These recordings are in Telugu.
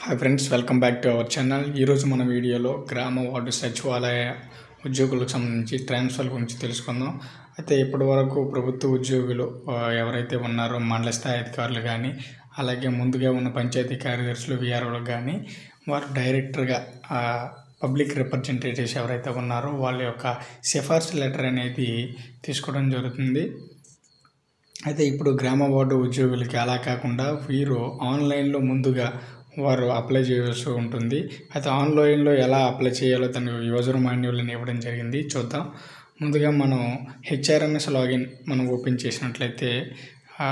Hi friends, welcome back to our channel. ఈరోజు మన వీడియోలో గ్రామ వార్డు సచివాలయ ఉద్యోగులకు సంబంధించి ట్రాన్స్ఫర్ గురించి తెలుసుకుందాం. అయితే ఇప్పటి వరకు ప్రభుత్వ ఉద్యోగులు ఎవరైతే ఉన్నారో మండల స్థాయి అధికారులు కానీ, అలాగే ముందుగా ఉన్న పంచాయతీ కార్యదర్శులు వీఆర్ఓలకు కానీ, వారు డైరెక్టర్గా పబ్లిక్ రిప్రజెంటేటివ్స్ ఎవరైతే ఉన్నారో వాళ్ళ యొక్క సిఫార్సు లెటర్ అనేది తీసుకోవడం జరుగుతుంది. అయితే ఇప్పుడు గ్రామ వార్డు ఉద్యోగులకి అలా కాకుండా వీరు ఆన్లైన్లో ముందుగా వారు అప్లై చేయాల్సి ఉంటుంది. అయితే ఆన్లైన్లో ఎలా అప్లై చేయాలో దాని యూజర్ మాన్యువల్ని ఇవ్వడం జరిగింది. చూద్దాం. ముందుగా మనం హెచ్ఆర్ఎంఎస్ లాగిన్ మనం ఓపెన్ చేసినట్లయితే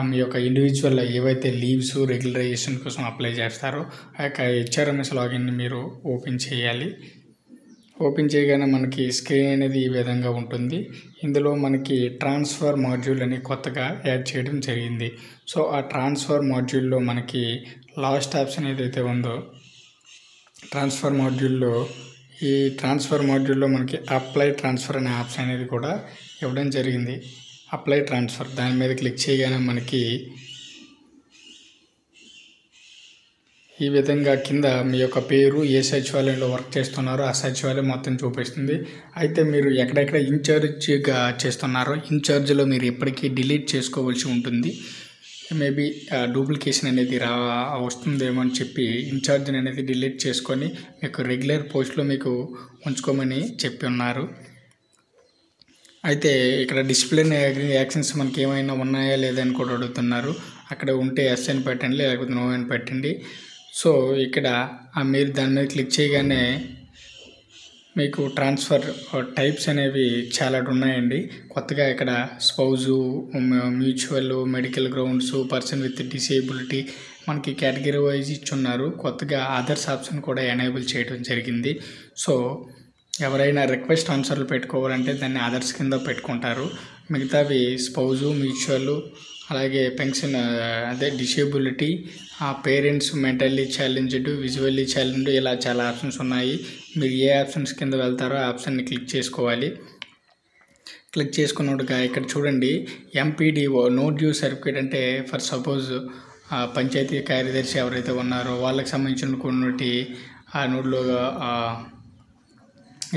మీ యొక్క ఇండివిజువల్ ఏవైతే లీవ్స్ రెగ్యులరైజేషన్ కోసం అప్లై చేస్తారో ఆ యొక్క హెచ్ఆర్ఎంఎస్ లాగిన్ని మీరు ఓపెన్ చేయాలి. ఓపెన్ చేయగానే మనకి స్క్రీన్ అనేది ఈ విధంగా ఉంటుంది. ఇందులో మనకి ట్రాన్స్ఫర్ మాడ్యూల్ అని కొత్తగా యాడ్ చేయడం జరిగింది. సో ఆ ట్రాన్స్ఫర్ మాడ్యూల్లో మనకి లాస్ట్ ఆప్షన్ ఏదైతే ఉందో ట్రాన్స్ఫర్ మాడ్యూల్లో మనకి అప్లై ట్రాన్స్ఫర్ అనే ఆప్షన్ అనేది కూడా ఇవ్వడం జరిగింది. అప్లై ట్రాన్స్ఫర్ దాని మీద క్లిక్ చేయగానే మనకి ఈ విధంగా కింద మీ యొక్క పేరు, ఏ సచివాలయంలో వర్క్ చేస్తున్నారో ఆ సచివాలయం మొత్తం చూపిస్తుంది. అయితే మీరు ఎక్కడెక్కడ ఇన్ఛార్జిగా చేస్తున్నారో ఇన్ఛార్జ్లో మీరు ఎప్పటికీ డిలీట్ చేసుకోవాల్సి ఉంటుంది. మేబీ డూప్లికేషన్ అనేది వస్తుందేమో అని చెప్పి ఇన్ఛార్జ్ని అనేది డిలీట్ చేసుకొని మీకు రెగ్యులర్ పోస్ట్లో మీకు ఉంచుకోమని చెప్పి ఉన్నారు. అయితే ఇక్కడ డిసిప్లినరీ యాక్షన్స్ మనకి ఏమైనా ఉన్నాయా లేదా అని కూడా అడుగుతున్నారు. అక్కడ ఉంటే ఎస్ అని పెట్టండి, లేకపోతే నో అని పెట్టండి. సో ఇక్కడ మీరు దాని మీద క్లిక్ చేయగానే మీకు ట్రాన్స్ఫర్ టైప్స్ అనేవి చాలా ఉన్నాయండి. కొత్తగా ఇక్కడ spouse, mutual, medical grounds, person with disability మనకి కేటగిరీ వైజ్ ఇచ్చున్నారు. కొత్తగా అదర్స్ ఆప్షన్ కూడా ఎనేబుల్ చేయడం జరిగింది. సో ఎవరైనా రిక్వెస్ట్ ఆన్సర్లు పెట్టుకోవాలంటే దాన్ని అదర్స్ కింద పెట్టుకుంటారు. మిగతావి స్పౌజు, మ్యూచువల్, అలాగే పెన్షన్, అదే disability, parents, mentally challenged, visually challenged, ఇలా చాలా ఆప్షన్స్ ఉన్నాయి. మీరు ఏ ఆప్షన్స్ కింద వెళ్తారో ఆ ఆప్షన్ని క్లిక్ చేసుకోవాలి. క్లిక్ చేసుకున్నట్టుగా ఇక్కడ చూడండి, ఎంపీడీఓ నో డ్యూ సర్టిఫికేట్ అంటే ఫర్ సపోజ్ పంచాయతీ కార్యదర్శి ఎవరైతే ఉన్నారో వాళ్ళకి సంబంధించిన కొన్ని నోట్లో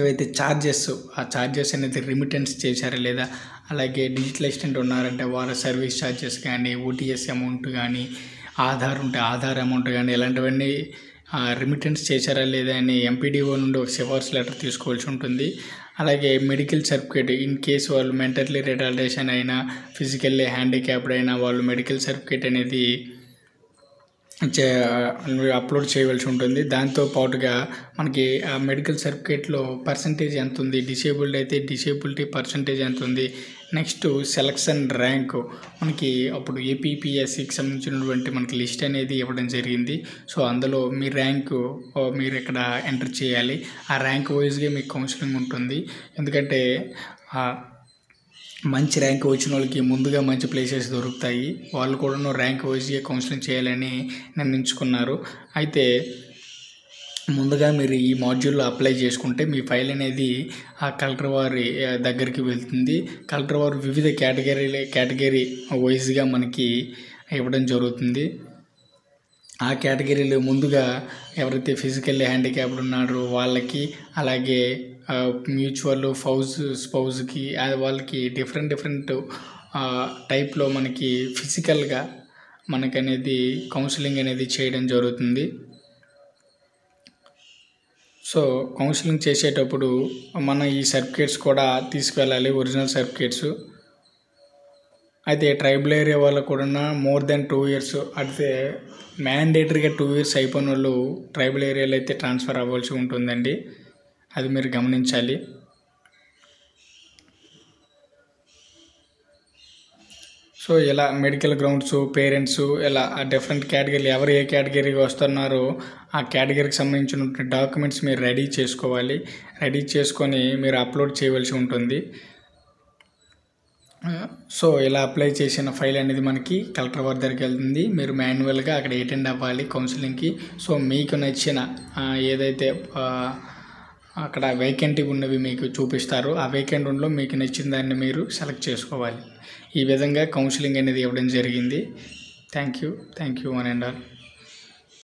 ఏవైతే ఛార్జెస్, ఆ ఛార్జెస్ అనేది రిమిటెన్స్ చేశారా లేదా, అలాగే డిజిటల్ అసిస్టెంట్ ఉన్నారంటే వాళ్ళ సర్వీస్ ఛార్జెస్ కానీ, ఓటీఎస్ అమౌంట్ కానీ, ఆధార్ ఉంటే ఆధార్ అమౌంట్ కానీ, ఇలాంటివన్నీ రిమిటెన్స్ చేశారా లేదా అని ఎంపీడీఓ నుండి ఒక సిఫార్సు లెటర్ తీసుకోవాల్సి ఉంటుంది. అలాగే మెడికల్ సర్టిఫికేట్ ఇన్ కేసు వాళ్ళు మెంటల్లీ రిటార్డేషన్ అయినా, ఫిజికల్లీ హ్యాండిక్యాప్డ్ అయినా వాళ్ళు మెడికల్ సర్టిఫికేట్ అనేది అప్లోడ్ చేయవలసి ఉంటుంది. దాంతో పాటుగా మనకి ఆ మెడికల్ సర్టిఫికేట్లో పర్సంటేజ్ ఎంత ఉంది, డిసేబుల్డ్ అయితే డిసేబిలిటీ పర్సంటేజ్ ఎంత ఉంది, నెక్స్ట్ సెలక్షన్ ర్యాంకు మనకి అప్పుడు ఏపీపీఎస్సికి సంబంధించినటువంటి మనకి లిస్ట్ అనేది ఇవ్వడం జరిగింది. సో అందులో మీ ర్యాంకు మీరు ఇక్కడ ఎంటర్ చేయాలి. ఆ ర్యాంక్ వైజ్గా మీకు కౌన్సిలింగ్ ఉంటుంది. ఎందుకంటే మంచి ర్యాంక్ వచ్చిన వాళ్ళకి ముందుగా మంచి ప్లేసెస్ దొరుకుతాయి. వాళ్ళు కూడా ర్యాంక్ వైజ్గా కౌన్సిలింగ్ చేయాలని నిర్ణయించుకున్నారు. అయితే ముందుగా మీరు ఈ మాడ్యూల్లో అప్లై చేసుకుంటే మీ ఫైల్ అనేది ఆ కలెక్టర్ వారి దగ్గరికి వెళ్తుంది. కలెక్టర్ వారు వివిధ కేటగిరీ వైజ్గా మనకి ఇవ్వడం జరుగుతుంది. ఆ కేటగిరీలో ముందుగా ఎవరైతే ఫిజికల్లీ హ్యాండిక్యాప్డ్ ఉన్నారో వాళ్ళకి, అలాగే మ్యూచువల్, స్పౌజ్కి వాళ్ళకి డిఫరెంట్ టైప్లో మనకి ఫిజికల్గా మనకనేది కౌన్సిలింగ్ అనేది చేయడం జరుగుతుంది. సో కౌన్సిలింగ్ చేసేటప్పుడు మన ఈ సర్టిఫికేట్స్ కూడా తీసుకువెళ్ళాలి, ఒరిజినల్ సర్టిఫికేట్స్. అయితే ట్రైబల్ ఏరియా వాళ్ళకు కూడా మోర్ దెన్ 2 years, అయితే మ్యాండేటరీగా 2 years అయిపోయిన వాళ్ళు ట్రైబల్ ఏరియాలో అయితే ట్రాన్స్ఫర్ అవ్వాల్సి ఉంటుందండి. అది మీరు గమనించాలి. సో ఇలా మెడికల్ గ్రౌండ్స్, పేరెంట్స్, ఇలా డిఫరెంట్ కేటగిరీలు ఎవరు ఏ కేటగిరీకి వస్తున్నారో ఆ కేటగిరీకి సంబంధించిన డాక్యుమెంట్స్ మీరు రెడీ చేసుకోవాలి. రెడీ చేసుకొని మీరు అప్లోడ్ చేయవలసి ఉంటుంది. సో ఇలా అప్లై చేసిన ఫైల్ అనేది మనకి కలెక్టర్ వారి దగ్గరికి వెళ్తుంది. మీరు మాన్యువల్గా అక్కడ అటెండ్ అవ్వాలి కౌన్సిలింగ్కి. సో మీకు నచ్చిన ఏదైతే అక్కడ వేకెంటీ ఉన్నవి మీకు చూపిస్తారు. ఆ వేకెంట్లో మీకు నచ్చిన దాన్ని మీరు సెలెక్ట్ చేసుకోవాలి. ఈ విధంగా కౌన్సిలింగ్ అనేది ఇవ్వడం జరిగింది. Thank you one and all.